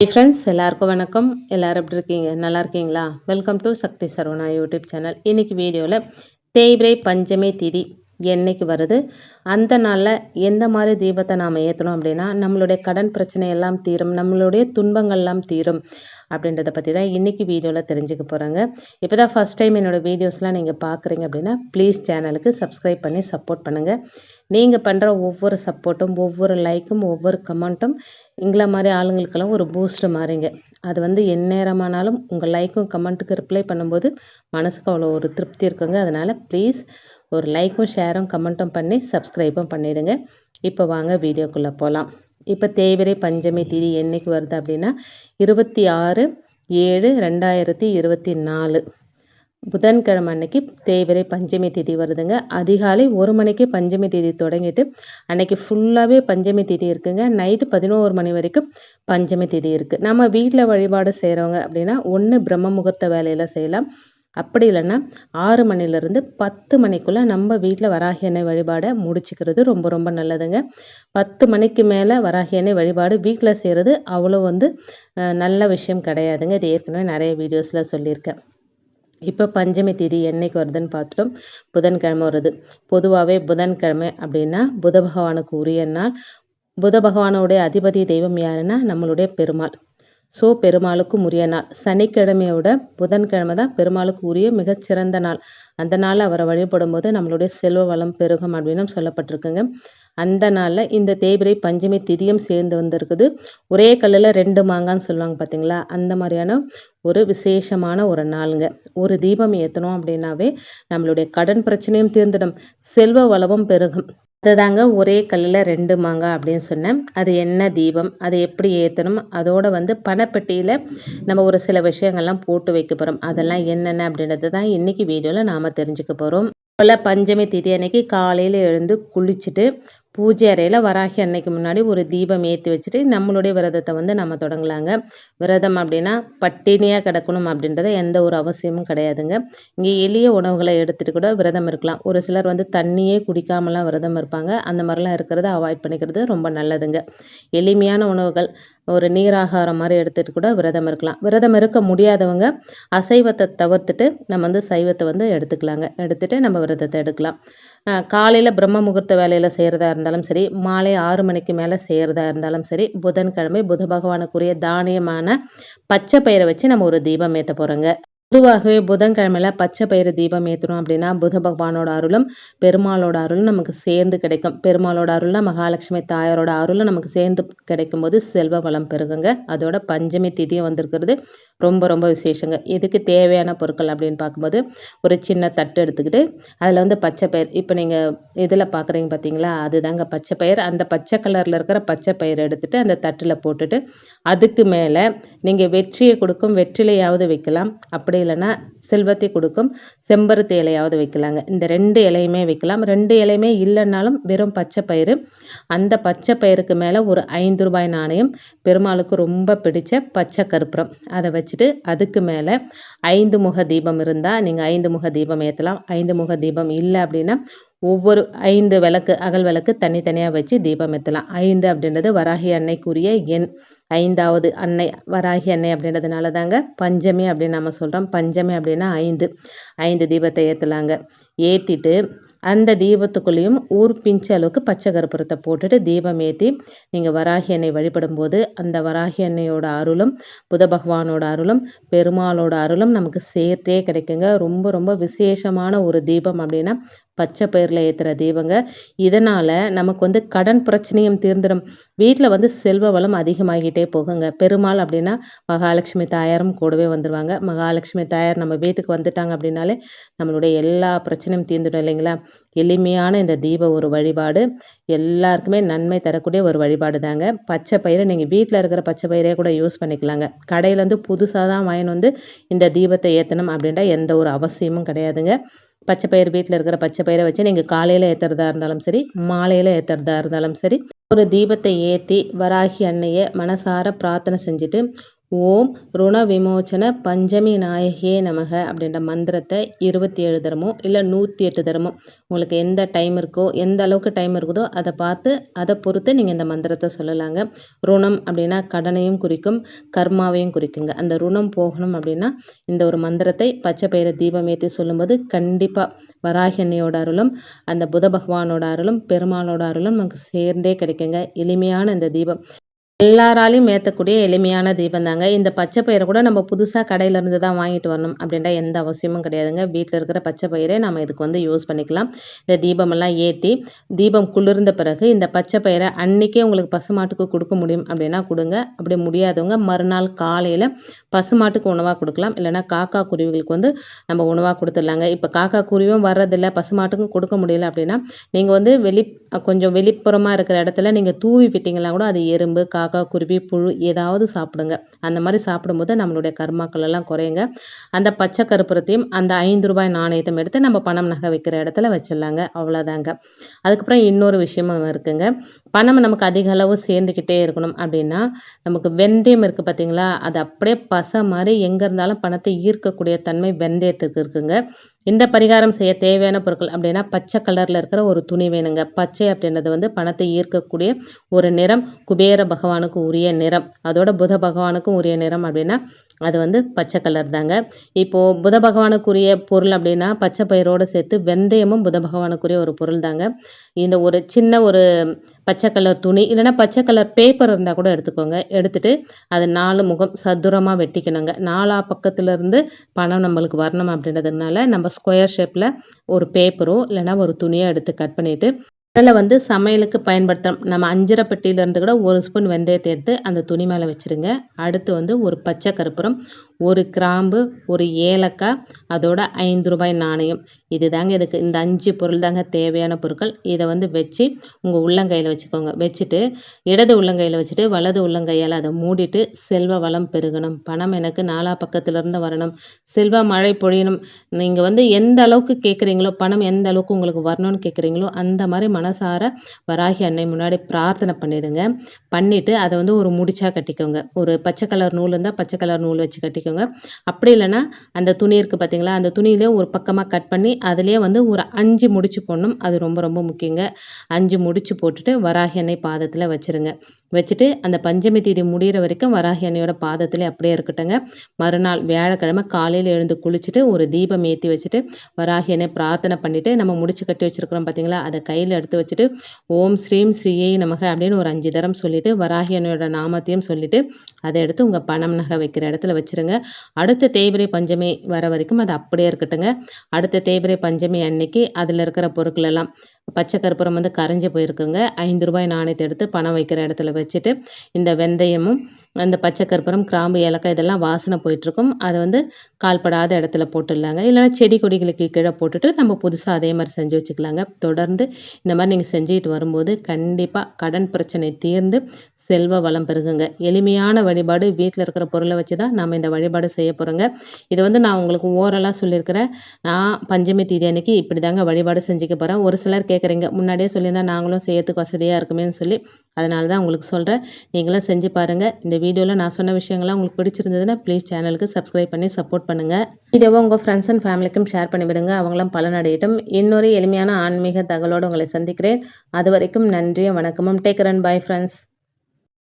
Hi friends, எல்லாருக்கும் வணக்கம். எல்லாரும் எப்படி இருக்கீங்க? நல்லா இருக்கீங்களா? Welcome to Sakthi Saravana YouTube channel. இன்னைக்கு வீடியோவில் தேய்பிறை பஞ்சமி திதி என்னைக்கு வருது, அந்த நாளில் எந்த மாதிரி தீபத்தை நாம் ஏற்றணும் அப்படின்னா நம்மளுடைய கடன் பிரச்சனை எல்லாம் தீரும், நம்மளுடைய துன்பங்கள்லாம் தீரும் அப்படின்றத பற்றி தான் இன்றைக்கி வீடியோவில் தெரிஞ்சுக்க போகிறாங்க. இப்போ தான் ஃபஸ்ட் டைம் என்னோடய வீடியோஸ்லாம் நீங்கள் பார்க்குறீங்க அப்படின்னா ப்ளீஸ் சேனலுக்கு சப்ஸ்கிரைப் பண்ணி சப்போர்ட் பண்ணுங்கள். நீங்கள் பண்ணுற ஒவ்வொரு சப்போர்ட்டும், ஒவ்வொரு லைக்கும், ஒவ்வொரு கமெண்ட்டும் எங்களை மாதிரி ஆளுங்களுக்கெல்லாம் ஒரு பூஸ்ட்டு மாதிரிங்க. அது எந்நேரமானாலும் உங்கள் லைக்கும் கமெண்ட்டுக்கு ரிப்ளை பண்ணும்போது மனசுக்கு அவ்வளோ ஒரு திருப்தி இருக்குங்க. அதனால் ப்ளீஸ் ஒரு லைக்கும் ஷேரும் கமெண்ட்டும் பண்ணி சப்ஸ்கிரைபும் பண்ணிவிடுங்க. இப்போ வாங்க வீடியோக்குள்ளே போகலாம். இப்போ தேய்பிறை பஞ்சமி திதி என்னைக்கு வருது அப்படின்னா 26/7/2024 புதன்கிழமை அன்னைக்கு தேய்பிறை பஞ்சமி திதி வருதுங்க. அதிகாலை 1 மணிக்கு பஞ்சமி திதி தொடங்கிட்டு அன்னைக்கு ஃபுல்லாகவே பஞ்சமி திதி இருக்குங்க. நைட்டு 11 மணி வரைக்கும் பஞ்சமி திதி இருக்குது. நம்ம வீட்டில் வழிபாடு செய்கிறவங்க அப்படின்னா ஒன்று பிரம்ம முகூர்த்த வேலையில் செய்யலாம், அப்படி இல்லைன்னா 6 மணிலேருந்து 10 மணிக்குள்ளே நம்ம வீட்டில் வராகி எண்ணெய் வழிபாடை முடிச்சுக்கிறது ரொம்ப ரொம்ப நல்லதுங்க. 10 மணிக்கு மேலே வராகி எண்ணெய் வழிபாடு வீட்டில் செய்கிறது அவ்வளோ நல்ல விஷயம் கிடையாதுங்க. இது ஏற்கனவே நிறைய வீடியோஸில் சொல்லியிருக்கேன். இப்போ பஞ்சமி திதி என்னைக்கு வருதுன்னு பார்த்துட்டோம். புதன்கிழமை வருது. பொதுவாகவே புதன்கிழமை அப்படின்னா புத பகவானுக்கு உரிய நாள். புத பகவானுடைய அதிபதி தெய்வம் யாருன்னா நம்மளுடைய பெருமாள். ஸோ பெருமாளுக்கும் உரிய நாள். சனிக்கிழமையோட புதன்கிழமை தான் பெருமாளுக்கு உரிய மிகச்சிறந்த நாள். அந்த நாளில் அவரை வழிபடும் போது நம்மளுடைய செல்வ வளம் பெருகும் அப்படின்னு சொல்லப்பட்டிருக்குங்க. அந்த நாளில் இந்த தேய்பிறை பஞ்சமி திதியும் சேர்ந்து வந்திருக்குது. ஒரே கல்லில் 2 மாங்கான்னு சொல்லுவாங்க பார்த்தீங்களா, அந்த மாதிரியான ஒரு விசேஷமான ஒரு நாளுங்க. ஒரு தீபம் ஏற்றணும் அப்படின்னாவே நம்மளுடைய கடன் பிரச்சனையும் தீர்ந்துடும், செல்வ வளமும் பெருகும். அதுதாங்க ஒரே கல்லில் 2 மாங்காய் அப்படின்னு சொன்னேன். அது என்ன தீபம், அதை எப்படி ஏற்றணும், அதோட பணப்பெட்டியில் நம்ம ஒரு சில விஷயங்கள்லாம் போட்டு வைக்க போகிறோம். அதெல்லாம் என்னென்ன அப்படின்றது தான் இன்றைக்கி வீடியோவில் நாம் தெரிஞ்சுக்க போகிறோம். பஞ்சமி திதி அன்னைக்கு காலையில் எழுந்து குளிச்சுட்டு பூஜை அறையில் வராகி அன்னைக்கு முன்னாடி ஒரு தீபம் ஏற்றி வச்சுட்டு நம்மளுடைய விரதத்தை நம்ம தொடங்கலாங்க. விரதம் அப்படின்னா பட்டினியாக கிடக்கணும் அப்படின்றத எந்த ஒரு அவசியமும் கிடையாதுங்க. இங்கே எளிய உணவுகளை எடுத்துகிட்டு கூட விரதம் இருக்கலாம். ஒரு சிலர் தண்ணியே குடிக்காமலாம் விரதம் இருப்பாங்க. அந்த மாதிரிலாம் இருக்கிறத அவாய்ட் பண்ணிக்கிறது ரொம்ப நல்லதுங்க. எளிமையான உணவுகள், ஒரு நீராகாரம் மாதிரி எடுத்துகிட்டு கூட விரதம் இருக்கலாம். விரதம் இருக்க முடியாதவங்க அசைவத்தை தவிர்த்துட்டு நம்ம சைவத்தை எடுத்துக்கலாங்க. எடுத்துகிட்டு நம்ம விரதத்தை எடுக்கலாம். காலையில் பிரம்ம முகூர்த்த வேலையில் செய்கிறதா இருந்தாலும் சரி, மாலை 6 மணிக்கு மேலே செய்கிறதா இருந்தாலும் சரி, புதன்கிழமை புத பகவானுக்குரிய தானியமான பச்சை பயிரை வச்சு நம்ம ஒரு தீபம் ஏற்ற போகிறோங்க. பொதுவாகவே புதன்கிழமையில பச்சை பயிறு தீபம் ஏற்றணும் அப்படின்னா புத பகவானோட அருளும் பெருமாளோட அருளும் நமக்கு சேர்ந்து கிடைக்கும். பெருமாளோட அருள்னா மகாலட்சுமி தாயாரோட அருளும் நமக்கு சேர்ந்து கிடைக்கும் போது செல்வ வளம் பெருகுங்க. அதோட பஞ்சமி திதியும் வந்திருக்கிறது ரொம்ப ரொம்ப விசேஷங்க. இதுக்கு தேவையான பொருட்கள் அப்படின்னு பார்க்கும்போது ஒரு சின்ன தட்டு எடுத்துக்கிட்டு அதில் பச்சை பயிர், இப்போ நீங்கள் இதில் பார்க்குறீங்க பார்த்தீங்களா, அதுதாங்க பச்சை பயிர். அந்த பச்சை கலரில் இருக்கிற பச்சை பயிர் எடுத்துகிட்டு அந்த தட்டில் போட்டுட்டு அதுக்கு மேலே நீங்கள் வெற்றியை கொடுக்கும் வெற்றிலையாவது வைக்கலாம், அப்படி இல்லைன்னா செல்வத்தை கொடுக்கும் செம்பருத்தி இலையாவது வைக்கலாங்க. இந்த 2 இலையுமே வைக்கலாம். 2 இலையுமே இல்லைன்னாலும் வெறும் பச்சை பயிறு, அந்த பச்சை பயிருக்கு மேலே ஒரு 5 ரூபாய் நாணயம், பெருமாளுக்கு ரொம்ப பிடிச்ச பச்சை கற்பூரம் அதை வச்சுட்டு அதுக்கு மேலே 5 முக தீபம் இருந்தால் நீங்கள் 5 முக தீபம் ஏற்றலாம். 5 முக தீபம் இல்லை அப்படின்னா ஒவ்வொரு 5 விளக்கு அகல் விளக்கு தனித்தனியாக வச்சு தீபம் ஏற்றலாம். 5 அப்படின்றது வராகி அன்னைக்குரிய எண். 5வது அன்னை வராகி அன்னை அப்படின்றதுனால தாங்க பஞ்சமி அப்படின்னு நம்ம சொல்கிறோம். பஞ்சமி அப்படின்னா 5 தீபத்தை ஏற்றலாங்க. ஏற்றிட்டு அந்த தீபத்துக்குள்ளேயும் ஊர் பிஞ்ச அளவுக்கு பச்சை கற்பூரத்தை போட்டுட்டு தீபம் ஏற்றி நீங்கள் வராகி அன்னை வழிபடும் போது அந்த வராகி அன்னையோட அருளும் புத பகவானோட அருளும் பெருமாளோட அருளும் நமக்கு சேர்த்தே கிடைக்குங்க. ரொம்ப ரொம்ப விசேஷமான ஒரு தீபம் அப்படின்னா பச்சை பயிரில் ஏற்றுற தீபங்க. இதனால் நமக்கு கடன் பிரச்சனையும் தீர்ந்துடும். வீட்டில் செல்வ வளம் அதிகமாகிட்டே போகுங்க. பெருமாள் அப்படின்னா மகாலட்சுமி தாயாரும் கூடவே வந்துடுவாங்க. மகாலட்சுமி தாயார் நம்ம வீட்டுக்கு வந்துட்டாங்க அப்படின்னாலே நம்மளுடைய எல்லா பிரச்சனையும் தீர்ந்துடும் இல்லைங்களா. எளிமையான இந்த தீப ஒரு வழிபாடு எல்லாருக்குமே நன்மை தரக்கூடிய ஒரு வழிபாடு தாங்க. பச்சை பயிரை நீங்கள் வீட்டில் இருக்கிற பச்சை பயிரே கூட யூஸ் பண்ணிக்கலாங்க. கடையிலேருந்து புதுசாக தான் வாங்கின்னு இந்த தீபத்தை ஏற்றணும் அப்படின்ற எந்த ஒரு அவசியமும் கிடையாதுங்க. பச்சை பயிர் வீட்டில் இருக்கிற பச்சை பயிரை வச்சு நீங்கள் காலையில் ஏற்றுறதா இருந்தாலும் சரி, மாலையில் ஏற்றுறதா இருந்தாலும் சரி, ஒரு தீபத்தை ஏற்றி வராகி அன்னையை மனசார பிரார்த்தனை செஞ்சுட்டு ஓம் ருண விமோச்சன பஞ்சமி நாயகியே நமக அப்படின்ற மந்திரத்தை 27 தரமோ இல்லை 108 தரமோ உங்களுக்கு எந்த டைம் இருக்கோ எந்த அளவுக்கு டைம் இருக்குதோ அதை பார்த்து அதை பொறுத்து நீங்கள் இந்த மந்திரத்தை சொல்லலாங்க. ருணம் அப்படின்னா கடனையும் குறிக்கும், கர்மாவையும் குறிக்குங்க. அந்த ருணம் போகணும் அப்படின்னா இந்த ஒரு மந்திரத்தை பச்சை பயிரை தீபம் ஏற்றி சொல்லும்போது கண்டிப்பாக வராகி அன்னையோட அருளும் அந்த புத பகவானோட அருளும் பெருமாளோட அருளும் நமக்கு சேர்ந்தே கிடைக்குங்க. எளிமையான இந்த தீபம் எல்லாராலையும் ஏற்றக்கூடிய எளிமையான தீபம் தாங்க. இந்த பச்சை பயிரை கூட நம்ம புதுசாக கடையிலேருந்து தான் வாங்கிட்டு வரணும் அப்படின்ற எந்த அவசியமும் கிடையாதுங்க. வீட்டில் இருக்கிற பச்சை பயிரை நம்ம இதுக்கு வந்து யூஸ் பண்ணிக்கலாம். இந்த தீபமெல்லாம் ஏற்றி தீபம் குளிர்ந்த பிறகு இந்த பச்சை பயிரை அன்றைக்கே உங்களுக்கு பசுமாட்டுக்கு கொடுக்க முடியும் அப்படின்னா கொடுங்க. அப்படி முடியாதவங்க மறுநாள் காலையில் பசுமாட்டுக்கு உணவாக கொடுக்கலாம். இல்லைனா காக்கா குருவிகளுக்கு வந்து நம்ம உணவாக கொடுத்துடலாங்க. இப்போ காக்கா குருவியும் வர்றதில்லை, பசுமாட்டுக்கும் கொடுக்க முடியல அப்படின்னா நீங்கள் வந்து கொஞ்சம் வெளிப்புறமாக இருக்கிற இடத்துல நீங்கள் தூவி விட்டிங்கன்னா கூட அது எறும்பு, காக்கா, குருவி, புழு ஏதாவது சாப்பிடுங்க. அந்த மாதிரி சாப்பிடும்போது நம்மளுடைய கர்மாக்கள் எல்லாம் குறையுங்க. அந்த பச்சை கற்பூரத்தையும் அந்த 5 ரூபாய் நாணயத்தையும் எடுத்து நம்ம பணம் நகை வைக்கிற இடத்துல வச்சிடலாங்க. அவ்வளோதாங்க. அதுக்கப்புறம் இன்னொரு விஷயமும் இருக்குங்க. பணம் நமக்கு அதிக அளவு சேர்ந்துக்கிட்டே இருக்கணும் அப்படின்னா நமக்கு வெந்தயம் இருக்குது பார்த்தீங்களா, அது அப்படியே பசை மாதிரி எங்கே இருந்தாலும் பணத்தை ஈர்க்கக்கூடிய தன்மை வெந்தயத்துக்கு இருக்குங்க. இந்த பரிகாரம் செய்ய தேவையான பொருட்கள் அப்படின்னா பச்சை கலரில் இருக்கிற ஒரு துணி வேணுங்க. பச்சை அப்படின்றது வந்து பணத்தை ஈர்க்கக்கூடிய ஒரு நிறம், குபேர பகவானுக்கு உரிய நிறம், அதோட புத பகவானுக்கும் உரிய நிறம் அப்படின்னா அது வந்து பச்சை கலர் தாங்க. இப்போது புத பகவானுக்குரிய பொருள் அப்படின்னா பச்சை பயிரோடு சேர்த்து வெந்தயமும் புத பகவானுக்குரிய ஒரு பொருள் தாங்க. இந்த ஒரு சின்ன ஒரு பச்சை கலர் துணி இல்லைனா பச்சை கலர் பேப்பர் இருந்தால் கூட எடுத்துக்கோங்க. எடுத்துகிட்டு அது 4 முகம் சதுரமாக வெட்டிக்கணுங்க. 4 பக்கத்துலேருந்து பணம் நம்மளுக்கு வரணும் அப்படின்றதுனால நம்ம ஸ்கொயர் ஷேப்பில் ஒரு பேப்பரோ இல்லைனா ஒரு துணியோ எடுத்து கட் பண்ணிவிட்டு அதில் வந்து சமையலுக்கு பயன்படுத்தணும். நம்ம அஞ்சரை பெட்டியிலேருந்து கூட 1 ஸ்பூன் வெந்தயத்தை எடுத்து அந்த துணி மேலே வச்சுருங்க. அடுத்து வந்து ஒரு பச்சை கற்பூரம், ஒரு கிராம்பு, ஒரு ஏலக்காய், அதோட 5 ரூபாய் நாணயம். இது தாங்க இதுக்கு இந்த 5 பொருள் தாங்க தேவையான பொருட்கள். இதை வந்து வச்சு உங்கள் உள்ளங்கையில் வச்சுக்கோங்க. வச்சுட்டு இடது உள்ளங்கையில் வச்சுட்டு வலது உள்ளங்கையால் அதை மூடிட்டு செல்வ வளம் பெருகணும், பணம் எனக்கு 4 பக்கத்துலேருந்து வரணும், செல்வ மழை பொழியணும். நீங்கள் வந்து எந்த அளவுக்கு கேட்குறீங்களோ, பணம் எந்த அளவுக்கு உங்களுக்கு வரணும்னு கேட்குறீங்களோ அந்த மாதிரி மனசார வராகி அன்னை முன்னாடி பிரார்த்தனை பண்ணிடுங்க. பண்ணிவிட்டு அதை வந்து ஒரு முடிச்சா கட்டிக்கோங்க. ஒரு பச்சை கலர் நூல் இருந்தால் பச்சை கலர் நூல் வச்சு கட்டிக்கோங்க. அப்படி இல்லைன்னா அந்த துணி இருக்குது பார்த்தீங்களா, அந்த துணியிலே ஒரு பக்கமாக கட் பண்ணி அதிலே வந்து ஒரு 5 முடிச்சு போடணும். அது ரொம்ப ரொம்ப முக்கியங்க. 5 முடிச்சு போட்டுட்டு வராகி அன்னை பாதத்தில் வச்சுருங்க. வச்சுட்டு அந்த பஞ்சமி தேதி முடிகிற வரைக்கும் வராகி அன்னையோட பாதத்திலே அப்படியே இருக்கட்டுங்க. மறுநாள் வியாழக்கிழமை காலையில் எழுந்து குளிச்சுட்டு ஒரு தீபம் ஏற்றி வச்சுட்டு வராகி அன்னை பிரார்த்தனை பண்ணிவிட்டு நம்ம முடிச்சு கட்டி வச்சுருக்கிறோம் பார்த்தீங்களா, அதை கையில் எடுத்து வச்சுட்டு ஓம் ஸ்ரீம் ஸ்ரீயை நமக அப்படின்னு ஒரு 5 தரம் சொல்லிவிட்டு வராகி அன்னையோட நாமத்தையும் சொல்லிவிட்டு அதை எடுத்து உங்கள் பணம் நகை வைக்கிற இடத்துல வச்சுருங்க. அடுத்த தேய்பிறை பஞ்சமி வர வரைக்கும் அது அப்படியே இருக்கட்டுங்க. அடுத்த தேய்பிறை பஞ்சமி அன்னைக்கு அதில் இருக்கிற பொருட்கள் எல்லாம் பச்சை கற்பூரம் வந்து கரைஞ்சி போயிருக்குங்க. 5 ரூபாய் நாணயத்தை எடுத்து பணம் வைக்கிற இடத்துல வச்சுட்டு இந்த வெந்தயமும் அந்த பச்சை கற்பூரம், கிராம்பு, ஏலக்காய் இதெல்லாம் வாசனை போயிட்டுருக்கும். அதை வந்து கால்படாத இடத்துல போட்டுடலாங்க. இல்லைனா செடி கொடிகளுக்கு கீழே போட்டுட்டு நம்ம புதுசாக அதே மாதிரி செஞ்சு வச்சுக்கலாங்க. தொடர்ந்து இந்த மாதிரி நீங்கள் செஞ்சுக்கிட்டு வரும்போது கண்டிப்பாக கடன் பிரச்சனை தீர்ந்து செல்வ வளம் பெருகுங்க. எளிமையான வழிபாடு, வீட்டில் இருக்கிற பொருளை வச்சு தான் நம்ம இந்த வழிபாடு செய்ய போகிறோங்க. இது வந்து நான் உங்களுக்கு ஓரலாக சொல்லியிருக்கிறேன். நான் பஞ்சமி தேதி அன்னைக்கு இப்படி தாங்க வழிபாடு செஞ்சுக்க போகிறேன். ஒரு சிலர் கேட்குறீங்க, முன்னாடியே சொல்லியிருந்தா நாங்களும் செய்யறதுக்கு வசதியாக இருக்குமேன்னு சொல்லி, அதனால தான் உங்களுக்கு சொல்கிறேன். நீங்களும் செஞ்சு பாருங்கள். இந்த வீடியோவில் நான் சொன்ன விஷயங்கள்லாம் உங்களுக்கு பிடிச்சிருந்ததுன்னா ப்ளீஸ் சேனலுக்கு சப்ஸ்கிரைப் பண்ணி சப்போர்ட் பண்ணுங்கள். வீடியோவை உங்கள் ஃப்ரெண்ட்ஸ் அண்ட் ஃபேமிலிக்கும் ஷேர் பண்ணிவிடுங்க. அவங்களும் பலனடையட்டும். இன்னொரு எளிமையான ஆன்மீக தகவலோடு உங்களை சந்திக்கிறேன். அது வரைக்கும் நன்றியும் வணக்கமும். Take care and bye friends.